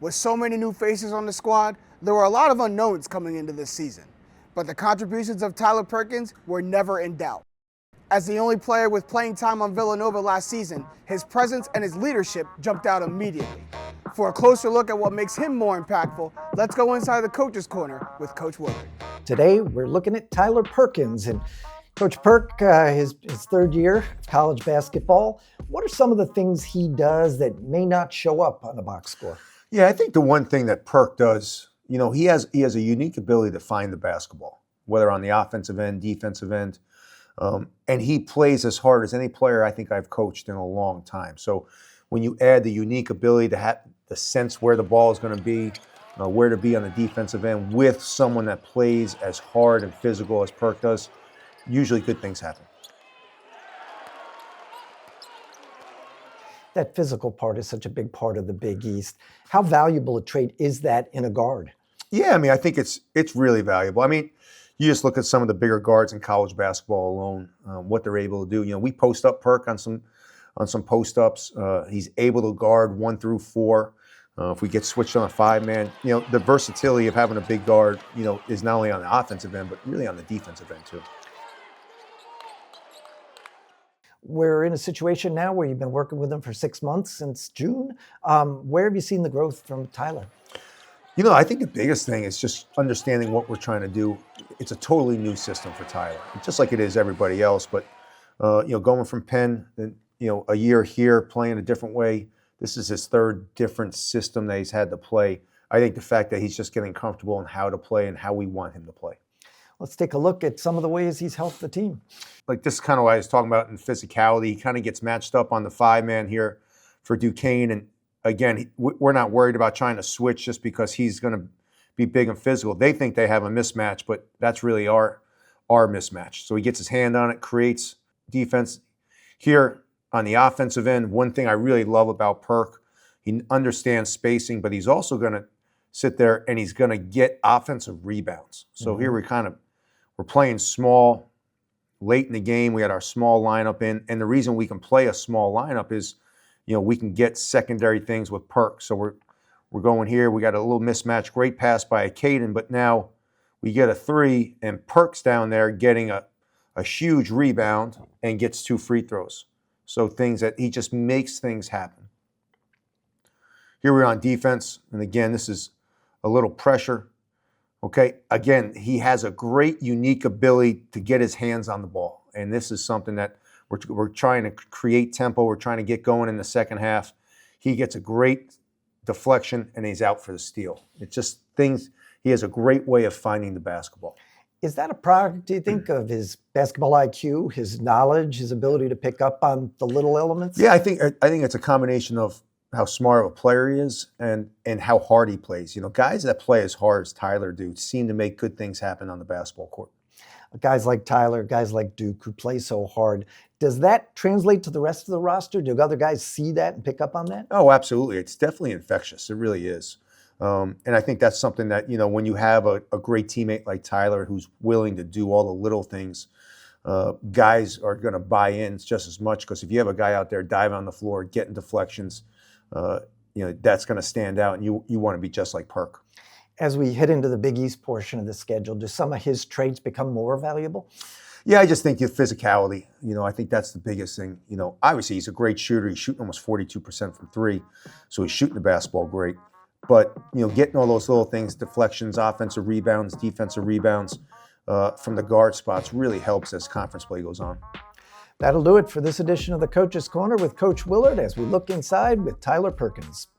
With so many new faces on the squad, there were a lot of unknowns coming into this season. But the contributions of Tyler Perkins were never in doubt. As the only player with playing time on Villanova last season, his presence and his leadership jumped out immediately. For a closer look at what makes him more impactful, let's go inside the Coach's Corner with Coach Willard. Today, we're looking at Tyler Perkins. And Coach Perk, his third year of college basketball, what are some of the things he does that may not show up on the box score? Yeah, I think the one thing that Perk does, he has a unique ability to find the basketball, whether on the offensive end, defensive end. And he plays as hard as any player I think I've coached in a long time. So when you add the unique ability to have the sense where the ball is going to be, where to be on the defensive end with someone that plays as hard and physical as Perk does, usually good things happen. That physical part is such a big part of the Big East. How valuable a trait is that in a guard? Yeah, I think it's really valuable. You just look at some of the bigger guards in college basketball alone, what they're able to do. We post up Perk on some post ups. He's able to guard 1 through 4. If we get switched on a 5-man, the versatility of having a big guard, is not only on the offensive end, but really on the defensive end too. We're in a situation now where you've been working with him for 6 months since June. Where have you seen the growth from Tyler? I think the biggest thing is just understanding what we're trying to do. It's a totally new system for Tyler, just like it is everybody else. But, going from Penn, a year here, playing a different way, this is his third different system that he's had to play. I think the fact that he's just getting comfortable in how to play and how we want him to play. Let's take a look at some of the ways he's helped the team. Like this is kind of what I was talking about in physicality. He kind of gets matched up on the 5-man here for Duquesne. And again, we're not worried about trying to switch just because he's going to be big and physical. They think they have a mismatch, but that's really our mismatch. So he gets his hand on it, creates defense. Here on the offensive end, one thing I really love about Perk, he understands spacing, but he's also going to sit there and he's going to get offensive rebounds. So here we're playing small. Late in the game, we had our small lineup in, and the reason we can play a small lineup is, we can get secondary things with Perk. So we're going here. We got a little mismatch. Great pass by Caden, but now we get a 3, and Perk's down there getting a huge rebound and gets 2 free throws. So things that he just makes things happen. Here we're on defense, and again, this is a little pressure. Okay, again, he has a great, unique ability to get his hands on the ball. And this is something that we're trying to create tempo. We're trying to get going in the second half. He gets a great deflection, and he's out for the steal. It's just things, he has a great way of finding the basketball. Is that a product, do you think, of his basketball IQ, his knowledge, his ability to pick up on the little elements? Yeah, I think it's a combination of how smart of a player he is and how hard he plays. Guys that play as hard as Tyler do seem to make good things happen on the basketball court. Guys like Tyler, guys like Duke who play so hard, does that translate to the rest of the roster? Do other guys see that and pick up on that? Oh, absolutely. It's definitely infectious. It really is. And I think that's something that, when you have a great teammate like Tyler who's willing to do all the little things, guys are going to buy in just as much, because if you have a guy out there diving on the floor, getting deflections, that's going to stand out, and you want to be just like Perk. As we head into the Big East portion of the schedule, do some of his traits become more valuable? Yeah, I just think the physicality, I think that's the biggest thing. Obviously he's a great shooter. He's shooting almost 42% from 3, so he's shooting the basketball great. But, getting all those little things, deflections, offensive rebounds, defensive rebounds from the guard spots really helps as conference play goes on. That'll do it for this edition of the Coach's Corner with Coach Willard as we look inside with Tyler Perkins.